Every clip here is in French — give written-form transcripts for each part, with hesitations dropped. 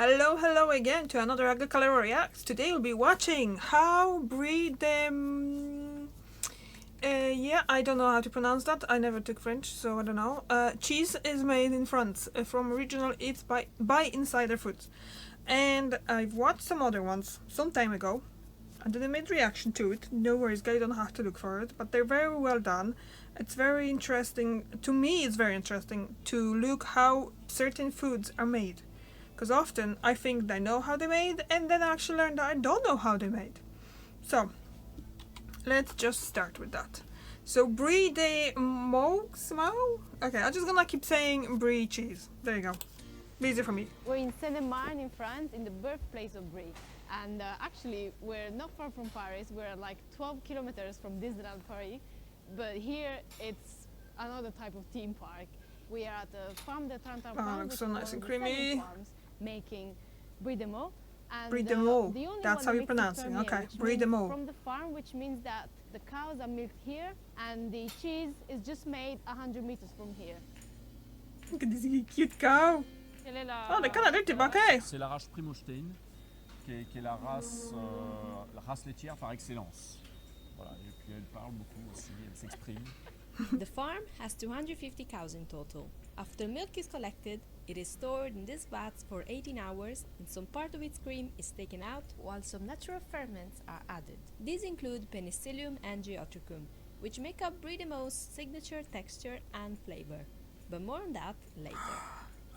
Hello again to another Agricultural Reacts. Today we'll be watching how Brie de... yeah, I don't know how to pronounce that. I never took French, so I don't know. Cheese is made in France from original eats by Insider Foods. And I've watched some other ones some time ago. I didn't make reaction to it. No worries, guys, you don't have to look for it. But they're very well done. It's very interesting. To me, it's very interesting to look how certain foods are made. Because often I think I know how they're made, and then I actually learn that I don't know how they're made. So, let's just start with that. So, Brie de Meaux? Okay, I'm just gonna keep saying Brie cheese. There you go. Easy for me. We're in Seine-et-Marne in France, in the birthplace of Brie. And actually, we're not far from Paris. We're like 12 kilometers from Disneyland Paris. But here, it's another type of theme park. We are at the Farm de Trentin, looks so nice and creamy. Farms making Brie de Meaux. And Brie de Meaux. That's how you pronounce it. Okay, Brie de Meaux. From the farm, which means that the cows are milked here, and the cheese is just made 100 meters from here. Look at this cute cow. Oh, the color dirty bucket. C'est la race Primostein, qui est la race laitière par excellence. Voilà, et puis elle parle beaucoup aussi, elle s'exprime. The farm has 250 cows in total. After milk is collected, it is stored in these vats for 18 hours, and some part of its cream is taken out while some natural ferments are added. These include penicillium and geotrichum, which make up Brie de Meaux's signature texture and flavor. But more on that later.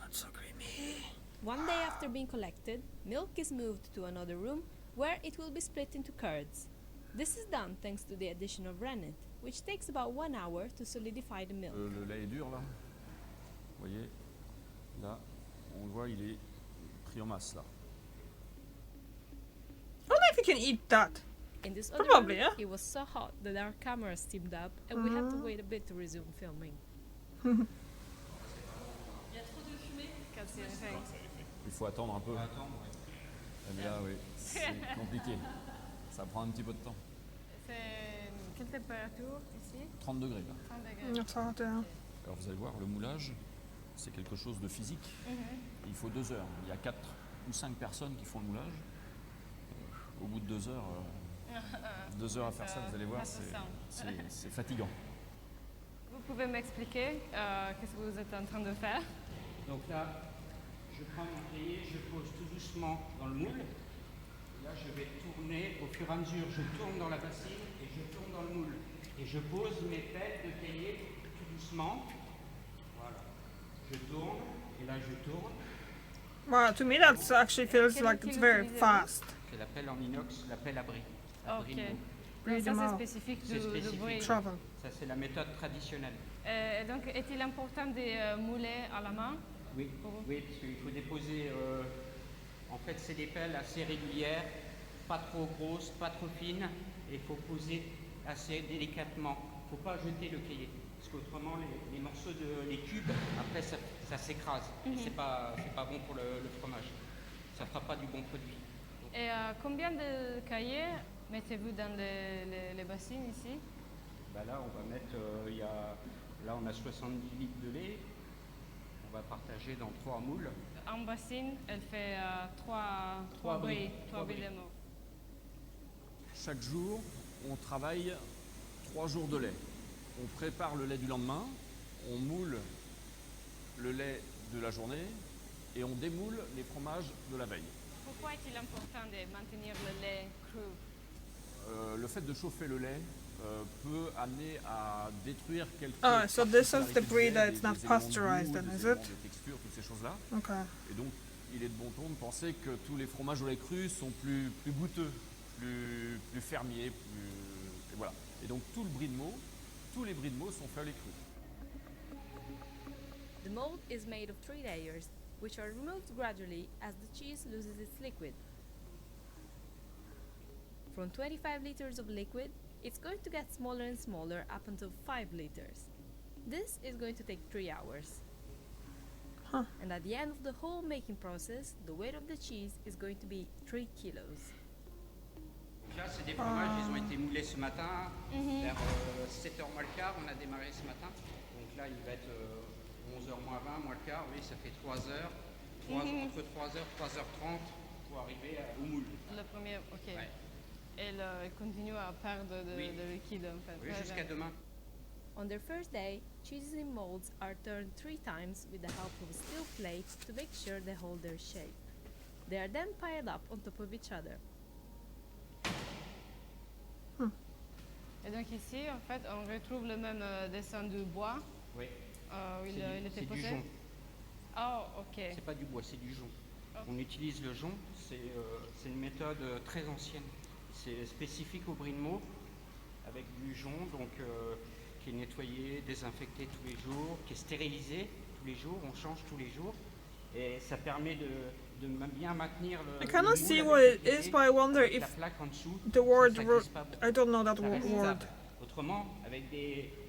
That's so creamy. One day after being collected, milk is moved to another room where it will be split into curds. This is done thanks to the addition of rennet, which takes about 1 hour to solidify the milk. Le lait est dur là. Vous voyez, là, on le voit, il est pris en masse là. I don't know if you can eat that. In this other Probably, room, yeah. it was so hot that our camera steamed up and we had to wait a bit to resume filming. Il faut attendre un peu. Mais là, oui, c'est compliqué. Ça prend un petit peu de temps. C'est quelle température ici? 30 degrés là. 30 degrés. That's hot, yeah. Alors vous allez voir, le moulage, c'est quelque chose de physique. Il faut 2 heures. Il y a 4 ou 5 personnes qui font le moulage. Au bout de 2 heures, 2 heures à faire ça, vous allez voir, c'est fatigant. Vous pouvez m'expliquer qu'est-ce que vous êtes en train de faire? Donc là, je prends mon cahier, je pose tout doucement dans le moule. Là, je vais tourner au fur et à mesure. Je tourne dans la bassine et je tourne dans le moule. Et je pose mes pelles de cahier tout doucement. Voilà. Je tourne et là, je tourne. Well, to me that actually feels like it's very fast. C'est la pelle en inox, la pelle à bris. Ok. Brie Donc de ça, Meaux. c'est spécifique C'est de spécifique. Brie. Travel. Ça, c'est la méthode traditionnelle. Donc, est-il important de mouler à la main? Oui, oui, parce qu'il faut déposer. En fait, c'est des pelles assez régulières, pas trop grosses, pas trop fines, et il faut poser assez délicatement. Il ne faut pas jeter le cahier, parce qu'autrement, les morceaux les cubes, après, ça s'écrase. Et c'est pas bon pour le fromage. Ça ne fera pas du bon produit. Et combien de cahiers mettez-vous dans les bassines ici? Bah là, on va mettre, là, on a 70 litres de lait. On va partager dans 3 moules. En bassine, elle fait 3 bris, 3 bris de Meaux. Chaque jour, on travaille 3 jours de lait. On prépare le lait du lendemain, on moule le lait de la journée et on démoule les fromages de la veille. Pourquoi est-il important de maintenir le lait cru? Le fait de chauffer le lait peut amener à détruire quelques Ah, so this is the brie particularités that du lait, it's not des éléments de pasteurized goût, then, des is éléments it? de texture, toutes ces choses-là. Okay. Et donc, il est de bon ton de penser que tous les fromages au lait cru sont plus goûteux, plus fermiers, et voilà. Et donc, tout le brie de Meaux, tous les brie de Meaux sont faits au lait cru. The mold is made of 3 layers, which are removed gradually as the cheese loses its liquid. From 25 liters of liquid, it's going to get smaller and smaller up until 5 liters. This is going to take 3 hours. Huh. And at the end of the whole making process, the weight of the cheese is going to be 3 kilos. Donc là, c'est des fromages, ils ont été moulés ce matin. Vers 7h moins le quart, on a démarré ce matin. Donc là, il va être 11h moins 20, moins le quart. Oui, ça fait 3 heures. Entre 3h, 3h30 pour arriver au moule. Le premier, ok. Ouais. Et il continue à perdre Oui. de liquide en fait. Oui, Ouais, jusqu'à ouais. demain. On their first day, cheeses in molds are turned 3 times with the help of a steel plate to make sure they hold their shape. They are then piled up on top of each other. Et donc ici, en fait, on retrouve le même dessin du bois Oui. où il C'est était du posé. jonc. Oh, ok. C'est pas du bois, c'est du jonc. Oh. On utilise le jonc, c'est une méthode très ancienne. C'est spécifique au brie de Meaux, avec du jonc, donc qui est nettoyé, désinfecté tous les jours, qui est stérilisé tous les jours, on change tous les jours. Et ça permet de bien maintenir le. I cannot le see moule what avec it l'étiquette, is, but I wonder avec if la plaque en dessous, the word ça wrote. glisse pas beaucoup. I don't know that Ça reste word. stable. Autrement,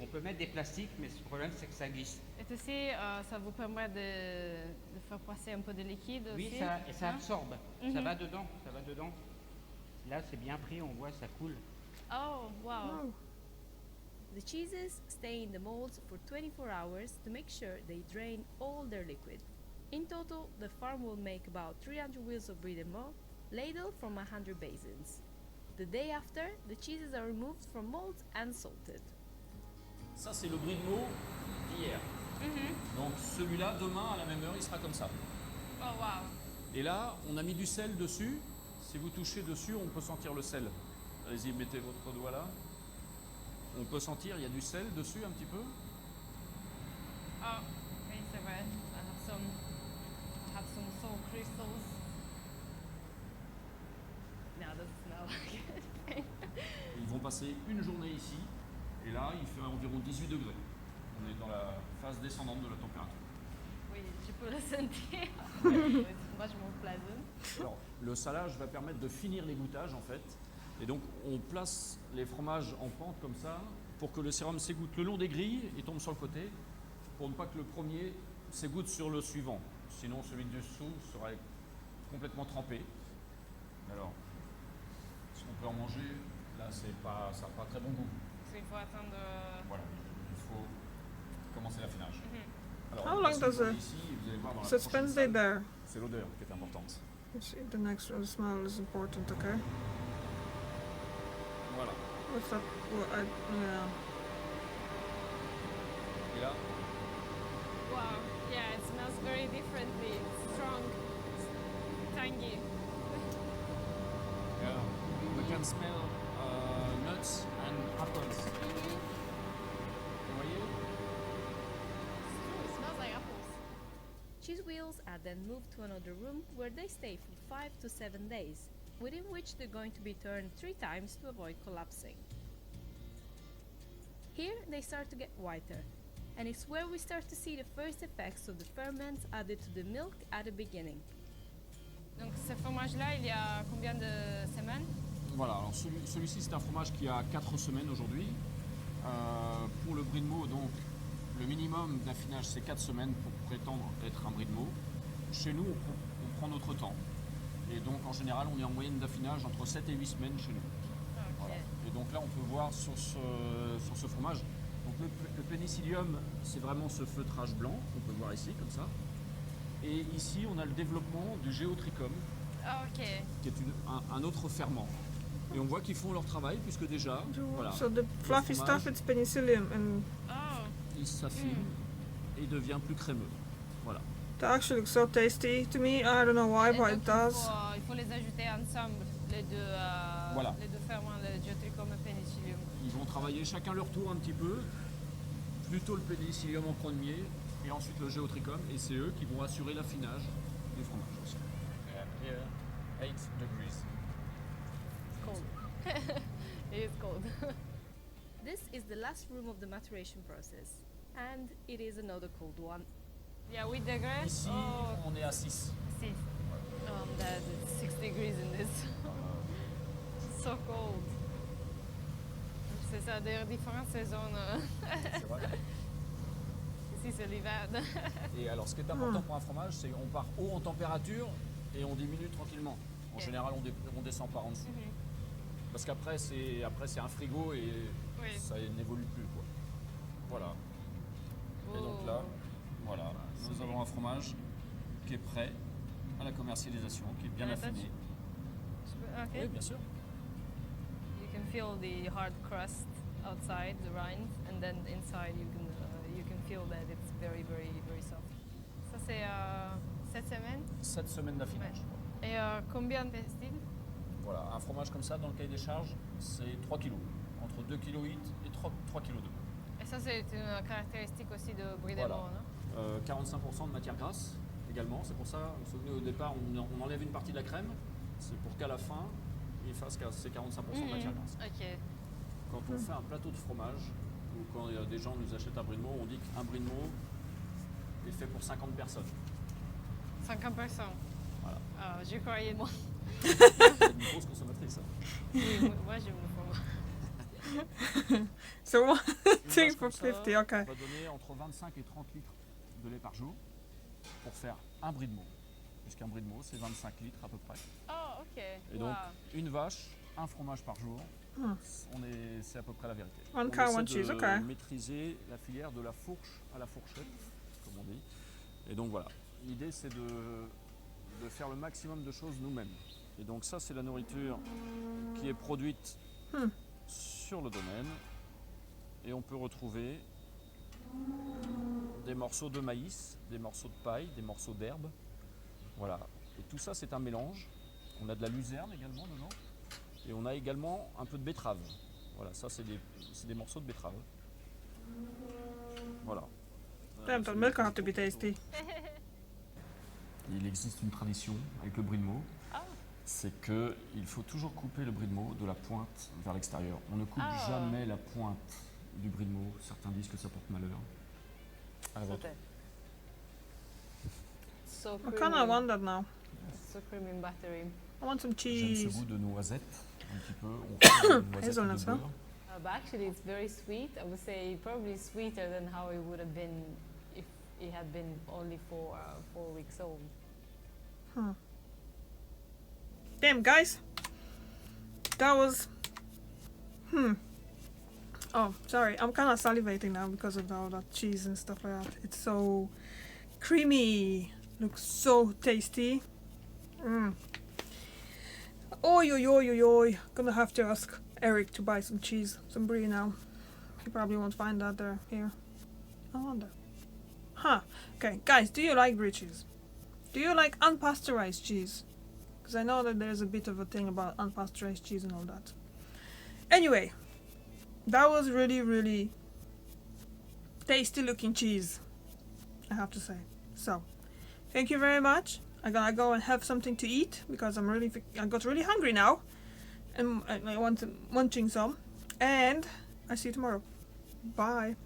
on peut mettre des plastiques, mais le problème c'est que ça glisse. Et aussi, ça vous permet de faire passer un peu de liquide Oui, aussi. ça hein? absorbe, ça Mhm. va dedans, ça va dedans. Là, c'est bien pris, on voit, ça coule. Oh, wow. Oh. The cheeses stay in the molds for 24 hours to make sure they drain all their liquid. In total, the farm will make about 300 wheels of brie de Meaux, ladled from 100 basins. The day after, the cheeses are removed from molds and salted. Ça, c'est le brie de Meaux d'hier. Donc celui-là, demain, à la même heure, il sera comme ça. Oh, wow. Et là, on a mis du sel dessus. Si vous touchez dessus, on peut sentir le sel. Allez-y, mettez votre doigt là. On peut sentir, il y a du sel dessus un petit peu. Oh, oui, c'est vrai. I have some salt crystals. No, it doesn't smell like it. Ils vont passer une journée ici. Et là, il fait environ 18 degrés. On est dans la phase descendante de la température. Oui, je peux le sentir. It's much more pleasant. Alors, le salage va permettre de finir l'égouttage en fait. Et donc, on place les fromages en pente comme ça pour que le sérum s'égoutte le long des grilles et tombe sur le côté pour ne pas que le premier s'égoutte sur le suivant. Sinon, celui du dessous sera complètement trempé. Alors, si on peut en manger, là, ça n'a pas très bon goût. So il faut attendre. Voilà, il faut commencer l'affinage. Alors, How on long passe does une the ici, et vous allez voir dans la suspense prochaine stay salle, there? c'est l'odeur qui est importante. Let's see, the next one, the smell is important, okay? Voilà. What's that? Well, yeah. Et là, Wow, yeah, it smells very differently. It's strong, it's tangy. yeah, we can smell nuts and apples. Vous voyez? It smells like apples. Cheese wheels are then moved to another room where they stay for 5 to 7 days, within which they're going to be turned 3 times to avoid collapsing. Here they start to get whiter, and it's where we start to see the first effects of the ferments added to the milk at the beginning. Donc ce fromage-là, il y a combien de semaines? Voilà, alors celui-ci c'est un fromage qui a 4 semaines aujourd'hui. Pour le brie de Meaux, donc le minimum d'affinage c'est 4 semaines pour prétendre être un brie de Meaux. Chez nous, on prend notre temps. Et donc en général, on est en moyenne d'affinage entre 7 et 8 semaines chez nous. Ok. Voilà. Et donc là, on peut voir sur ce fromage, donc le pénicillium, c'est vraiment ce feutrage blanc qu'on peut voir ici, comme ça. Et ici, on a le développement du géotrichum, Ah, ok. qui est un autre ferment. Et on voit qu'ils font leur travail, puisque déjà, voilà, So the fluffy fromage. stuff, it's penicillium, and Oh, il s'affine et devient plus crémeux. Voilà. that actually looks so tasty to me. I don't know why, et but donc, it does. il faut les ajouter ensemble, les deux, Voilà. les deux ferments, le diatricum et pénicillium. Ils vont travailler chacun leur tour un petit peu, plutôt le pénicillium en premier, et ensuite le géotrichum, et c'est eux qui vont assurer l'affinage du fromage aussi. Here, 8 degrees. Cold. It is cold. This is the last room of the maturation process, and it is another cold one. Il y a 8 degrés? Ici, Oh, on est à 6. 6. Oh, I'm dead. It's 6 degrees in this. So cold. C'est ça, des différentes saisons. C'est vrai. Ici, c'est l'hiver. Et alors, ce qui est important pour un fromage, c'est qu'on part haut en température et on diminue tranquillement. En Ok. général, on descend par en dessous. Parce qu'après, c'est un frigo et Oui. ça n'évolue plus, quoi. Voilà. Et donc là, voilà, nous avons un fromage qui est prêt. commercialisation qui est bien Yeah, affinée. Okay. Oui, bien sûr. You can feel the hard crust outside the rind, and then inside you can feel that it's very very very soft. Ça c'est 7 semaines. 7 semaines d'affinage. Et combien pèse-t-il? Voilà, un fromage comme ça dans le cahier des charges, c'est 3 kg. Entre 2,8 kg et 3 kg. Et ça c'est une caractéristique aussi de Brie des Voilà. Monts, non? 45% de matière grasse également. C'est pour ça, vous vous souvenez au départ, on enlève une partie de la crème. C'est pour qu'à la fin, il fasse ces 45% de matière grasse. Ok. Quand on fait un plateau de fromage, ou quand des gens nous achètent un brie de Meaux, on dit qu'un brie de Meaux est fait pour 50 personnes. 50 personnes. Voilà. Ah, je croyais moi. C'est une grosse consommatrice. Hein. Oui, moi j'aime le fromage. So one Une thing vache for comme ça 50, okay. va donner entre 25 et 30 litres de lait par jour pour faire un brie de Meaux. Puisqu'un brie de Meaux, c'est 25 litres à peu près. Oh, ok. Et Wow. donc, une vache, un fromage par jour, Hmm. c'est à peu près la vérité. One On cow, essaie one cheese, de okay. maîtriser la filière de la fourche à la fourchette, comme on dit. Et donc voilà, l'idée c'est de faire le maximum de choses nous-mêmes. Et donc ça, c'est la nourriture qui est produite Hmm. sur le domaine. Et on peut retrouver des morceaux de maïs, des morceaux de paille, des morceaux d'herbe. Voilà. Et tout ça, c'est un mélange. On a de la luzerne également dedans. Et on a également un peu de betterave. Voilà, ça, c'est des morceaux de betterave. Voilà. Damn, that milk will have to be tasty. Il existe une tradition avec le brie de Meaux. Ah. C'est qu'il faut toujours couper le brie de Meaux de la pointe vers l'extérieur. On ne coupe Ah. jamais la pointe du brie de Meaux. Certains disent que ça porte malheur. À la vôtre. So I kind of want that now. So creamy and buttery. I want some J'aime ce cheese. goût de noisette, un petit peu. On fait une noisette Hazelnuts, de hein? beurre. But actually, it's very sweet. I would say probably sweeter than how it would have been if it had been only 4 weeks old. Damn, guys. That was. Oh, sorry. I'm kind of salivating now because of all that cheese and stuff like that. It's so creamy. Looks so tasty. Oi, oi, oi, oi, oi. Gonna have to ask Eric to buy some cheese, some brie now. He probably won't find that there here. I wonder. Huh. Okay, guys, do you like brie cheese? Do you like unpasteurized cheese? Because I know that there's a bit of a thing about unpasteurized cheese and all that. Anyway, that was really, really tasty looking cheese, I have to say. So, thank you very much. I gotta go and have something to eat because I got really hungry now, and I want munching some. And I see you tomorrow. Bye.